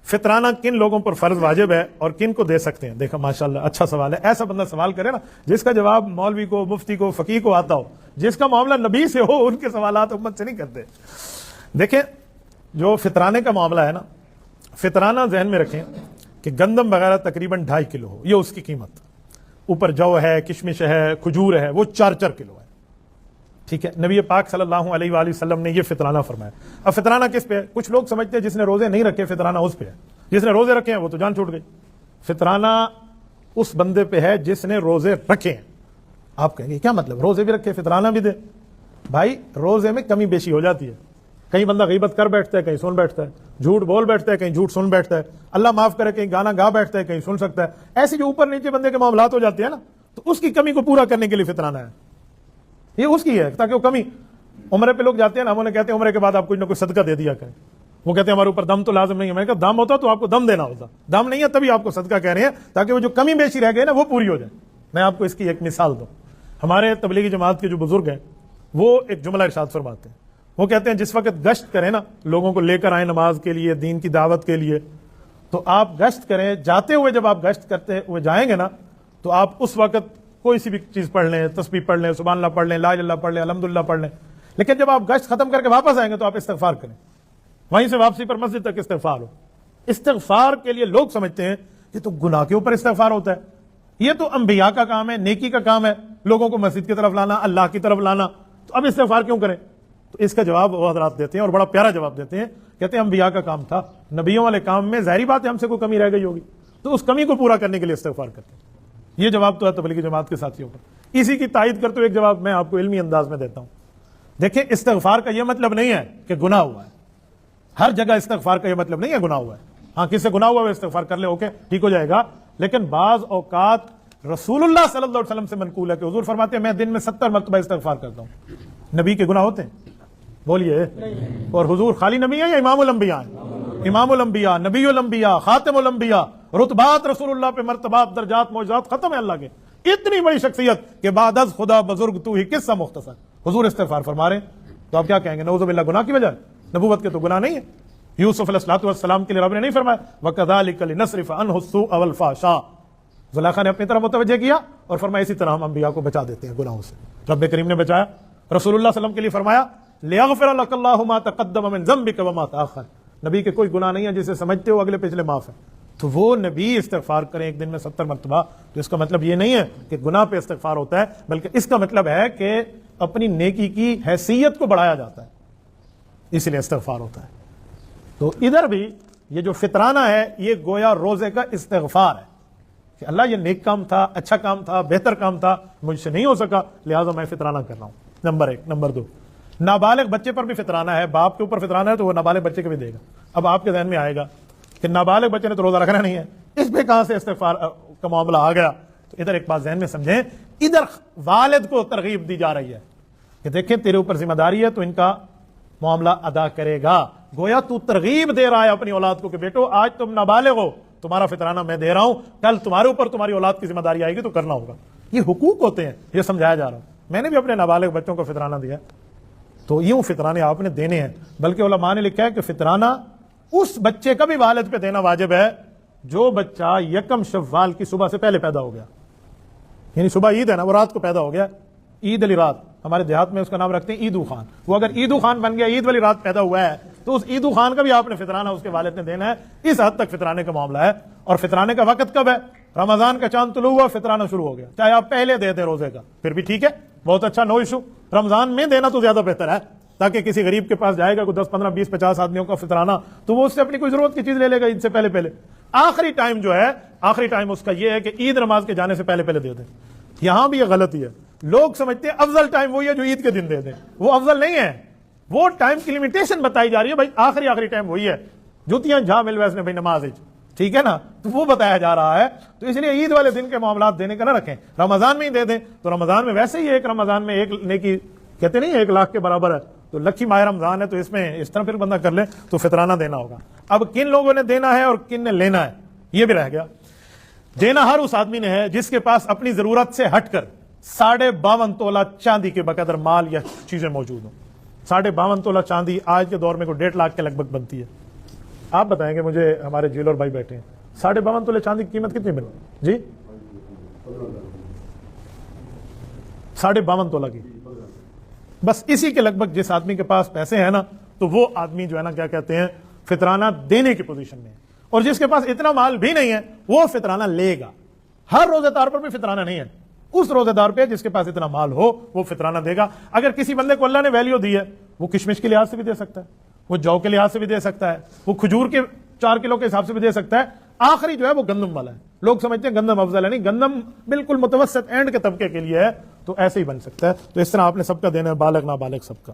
فطرانہ کن لوگوں پر فرض واجب ہے اور کن کو دے سکتے ہیں؟ دیکھا ماشاءاللہ اچھا سوال ہے. ایسا بندہ سوال کرے نا جس کا جواب مولوی کو، مفتی کو، فقیہ کو آتا ہو، جس کا معاملہ نبی سے ہو. ان کے سوالات امت سے نہیں کرتے. دیکھیں جو فطرانے کا معاملہ ہے نا، فطرانہ ذہن میں رکھیں کہ گندم وغیرہ تقریباً 2.5 کلو ہو، یہ اس کی قیمت. اوپر جو ہے، کشمش ہے، کھجور ہے، وہ 4 کلو ہے. ٹھیک ہے، نبی پاک صلی اللہ علیہ وآلہ وسلم نے یہ فطرانہ فرمایا. اب فطرانہ کس پہ ہے؟ کچھ لوگ سمجھتے ہیں جس نے روزے نہیں رکھے فطرانہ اس پہ ہے، جس نے روزے رکھے ہیں وہ تو جان چھوٹ گئی. فطرانہ اس بندے پہ ہے جس نے روزے رکھے ہیں. آپ کہیں گے کیا مطلب روزے بھی رکھے فطرانہ بھی دے؟ بھائی روزے میں کمی بیشی ہو جاتی ہے. کہیں بندہ غیبت کر بیٹھتا ہے، کہیں سن بیٹھتا ہے، جھوٹ بول بیٹھتا ہے، کہیں جھوٹ سن بیٹھتا ہے، اللہ معاف کرے کہیں گانا گا بیٹھتا ہے، کہیں سن سکتا ہے. ایسی جو اوپر نیچے بندے کے معاملات ہو جاتے ہیں نا، تو اس کی کمی کو پورا کرنے کے لیے فطرانہ ہے. یہ اس کی ہے تاکہ وہ کمی. عمرے پہ لوگ جاتے ہیں نا، ہم انہیں کہتے ہیں عمرے کے بعد آپ کچھ نہ کچھ صدقہ دے دیا کریں. وہ کہتے ہیں ہمارے اوپر دم تو لازم نہیں ہے. میں کہا دم ہوتا تو آپ کو دم دینا ہوتا، دم نہیں ہے تبھی آپ کو صدقہ کہہ رہے ہیں تاکہ وہ جو کمی بیشی رہ گئی نا وہ پوری ہو جائے. میں آپ کو اس کی ایک مثال دوں. ہمارے تبلیغی جماعت کے جو بزرگ ہیں وہ ایک جملہ ارشاد فرماتے ہیں. وہ کہتے ہیں جس وقت گشت کریں نا، لوگوں کو لے کر آئیں نماز کے لیے، دین کی دعوت کے لیے، تو آپ گشت کریں. جاتے ہوئے جب آپ گشت کرتے ہوئے جائیں گے نا، تو آپ اس وقت کوئی سی بھی چیز پڑھ لیں، تسبیح پڑھ لیں، سبحان اللہ پڑھ لیں، لا الہ الا اللہ پڑھ لیں، الحمدللہ پڑھ لیں. لیکن جب آپ گشت ختم کر کے واپس آئیں گے تو آپ استغفار کریں. وہیں سے واپسی پر مسجد تک استغفار ہو. استغفار کے لیے لوگ سمجھتے ہیں یہ تو گناہ کے اوپر استغفار ہوتا ہے، یہ تو انبیاء کا کام ہے، نیکی کا کام ہے، لوگوں کو مسجد کی طرف لانا، اللہ کی طرف لانا، تو اب استغفار کیوں کریں؟ تو اس کا جواب وہ حضرات دیتے ہیں اور بڑا پیارا جواب دیتے ہیں. کہتے ہیں انبیاء کا کام تھا، نبیوں والے کام میں ظاہری بات ہے ہم سے کوئی کمی رہ گئی ہوگی، تو اس کمی کو پورا کرنے کے لیے استغفار کرتے ہیں. یہ جواب تو ہے تبلیغی جماعت کے ساتھیوں کا. اسی کی تائید کرتے ہوئے ایک جواب میں آپ کو علمی انداز میں دیتا ہوں. دیکھیں استغفار کا یہ مطلب نہیں ہے کہ گناہ ہوا ہے. ہر جگہ استغفار کا یہ مطلب نہیں ہے گناہ ہوا ہے. ہاں کس سے گناہ ہوا ہے استغفار کر لے، اوکے ٹھیک ہو جائے گا. لیکن بعض اوقات رسول اللہ صلی اللہ علیہ وسلم سے منقول ہے کہ حضور فرماتے ہیں میں دن میں 70 مرتبہ استغفار کرتا ہوں. نبی کے گناہ ہوتے ہیں؟ بولیے. اور حضور خالی نبی ہیں یا امام الانبیاء ہیں؟ امام الانبیاء، نبی الانبیاء، خاتم الانبیاء. رتبات رسول اللہ پہ، مرتبات، درجات، معجزات ختم ہے اللہ کے. اتنی بڑی شخصیت کہ بعد از خدا بزرگ تو ہی قصہ مختصر. حضور استغفار فرما رہے ہیں تو آپ کیا کہیں گے؟ نعوذ باللہ گناہ کی وجہ؟ نبوت کے تو گناہ نہیں ہے. یوسف علیہ السلام کے لیے رب نے نہیں فرمایا وَكَذَلِكَ لِنَصْرِفَ عَنْهُ السُّوءَ وَالْفَحْشَاءَ؟ زلیخا نے اپنی طرف متوجہ کیا اور فرمایا اسی طرح ہم انبیاء کو بچا دیتے ہیں گناہوں سے. رب کریم نے بچایا. رسول اللہ صلی اللہ علیہ وسلم کے لیے فرمایا لِيَغْفِرَ لَكَ اللَّهُ مَا تَقَدَّمَ مِنْ ذَنبِكَ وَمَا تَأَخَّرَ. نبی کے کوئی گناہ نہیں ہے جسے سمجھتے ہو اگلے پچھلے معاف ہے. تو وہ نبی استغفار کریں ایک دن میں 70 مرتبہ، تو اس کا مطلب یہ نہیں ہے کہ گناہ پہ استغفار ہوتا ہے، بلکہ اس کا مطلب ہے کہ اپنی نیکی کی حیثیت کو بڑھایا جاتا ہے، اس لیے استغفار ہوتا ہے. تو ادھر بھی یہ جو فطرانہ ہے یہ گویا روزے کا استغفار ہے کہ اللہ یہ نیک کام تھا، اچھا کام تھا، بہتر کام تھا، مجھ سے نہیں ہو سکا لہٰذا میں فطرانہ کر رہا ہوں. نمبر 1. نمبر 2، نابالغ بچے پر بھی فطرانہ ہے. باپ کے اوپر فطرانہ ہے تو وہ نابالغ بچے کے بھی دے گا. اب آپ کے ذہن میں آئے گا کہ نابالغ بچے نے تو روزہ رکھنا نہیں ہے، اس پہ کہاں سے استغفار کا معاملہ آ گیا؟ تو ادھر ایک بات ذہن میں سمجھیں، ادھر والد کو ترغیب دی جا رہی ہے کہ دیکھیں تیرے اوپر ذمہ داری ہے تو ان کا معاملہ ادا کرے گا. گویا تو ترغیب دے رہا ہے اپنی اولاد کو کہ بیٹو آج تم نابالغ ہو، تمہارا فطرانہ میں دے رہا ہوں، کل تمہارے اوپر تمہاری اولاد کی ذمہ داری آئے گی تو کرنا ہوگا. یہ حقوق ہوتے ہیں، یہ سمجھایا جا رہا ہے. میں نے بھی اپنے نابالغ بچوں کو فطرانہ دیا، تو یوں فطرانے آپ نے دینے ہیں. بلکہ علماء نے لکھا ہے کہ فطرانہ اس بچے کا بھی والد پہ دینا واجب ہے جو بچہ 1 شوال کی صبح سے پہلے پیدا ہو گیا. یعنی صبح عید ہے نا، وہ رات کو پیدا ہو گیا، عید علی رات، ہمارے دیہات میں اس کا نام رکھتے ہیں عیدو خان. وہ اگر عیدو خان بن گیا، عید والی رات پیدا ہوا ہے، تو اس عیدو خان کا بھی آپ نے فطرانہ اس کے والد نے دینا ہے. اس حد تک فطرانے کا معاملہ ہے. اور فطرانے کا وقت کب ہے؟ رمضان کا چاند طلوع ہوا، فطرانہ شروع ہو گیا. چاہے آپ پہلے دے دیں روزے کا پھر بھی ٹھیک ہے، بہت اچھا، نو ایشو. رمضان میں دینا تو زیادہ بہتر ہے تاکہ کسی غریب کے پاس جائے گا کوئی 10 15 20 50 آدمیوں کا فطرانہ تو وہ اس سے اپنی کوئی ضرورت کی چیز لے لے گا عید سے پہلے پہلے. آخری ٹائم جو ہے، آخری ٹائم اس کا یہ ہے کہ عید نماز کے جانے سے پہلے پہلے دے دیں. یہاں بھی یہ غلطی ہے. لوگ سمجھتے ہیں افضل ٹائم وہی ہے جو عید کے دن دے دیں. وہ افضل نہیں ہے، وہ ٹائم کی لمیٹیشن بتائی جا رہی ہے. بھائی آخری ٹائم وہی ہے. جوتیاں جھا مل ویسے بھائی نماز، ٹھیک ہے نا، تو وہ بتایا جا رہا ہے. تو اس لیے عید والے دن کے معاملات دینے کا نہ رکھیں، رمضان میں ہی دے دیں. تو رمضان میں ویسے ہی ایک رمضان میں ایک نیکی کہتے نہیں 1 لاکھ کے برابر ہے، تو لکھی ماہ رمضان ہے، تو اس میں اس طرح پھر بندہ کر لے تو فطرانہ دینا ہوگا. اب کن لوگوں نے دینا ہے اور کن نے لینا ہے یہ بھی رہ گیا. دینا ہر اس آدمی نے ہے جس کے پاس اپنی ضرورت سے ہٹ کر 52.5 تولہ چاندی کے بقدر مال یا چیزیں موجود ہوں. 52.5 تولہ چاندی آج کے دور میں کوئی 1.5 لاکھ کے لگ بھگ بنتی ہے. آپ بتائیں گے مجھے, ہمارے جیولر بھائی بیٹھے ہیں, 52.5 تولے چاندی کی قیمت کتنی مل جی؟ 52.5 تولہ کی. بس اسی کے لگ بھگ جس آدمی کے پاس پیسے ہیں نا, تو وہ آدمی جو ہے نا کیا کہتے ہیں, فطرانہ دینے کی پوزیشن میں ہے. اور جس کے پاس اتنا مال بھی نہیں ہے وہ فطرانہ لے گا. ہر روزے دار پر بھی فطرانہ نہیں ہے, اس روزے دار پہ جس کے پاس اتنا مال ہو وہ فطرانہ دے گا. اگر کسی بندے کو اللہ نے ویلیو دی ہے, وہ کشمش کے لحاظ سے بھی دے سکتا ہے, وہ جو کے لحاظ سے بھی دے سکتا ہے, وہ کھجور کے 4 کلو کے حساب سے بھی دے سکتا ہے. آخری جو ہے وہ گندم والا ہے. لوگ سمجھتے ہیں گندم افضل ہے, نہیں, گندم بالکل متوسط اینڈ کے طبقے کے لیے ہے, تو ایسے ہی بن سکتا ہے. تو اس طرح آپ نے سب کا دینا ہے, بالغ نابالغ سب کا.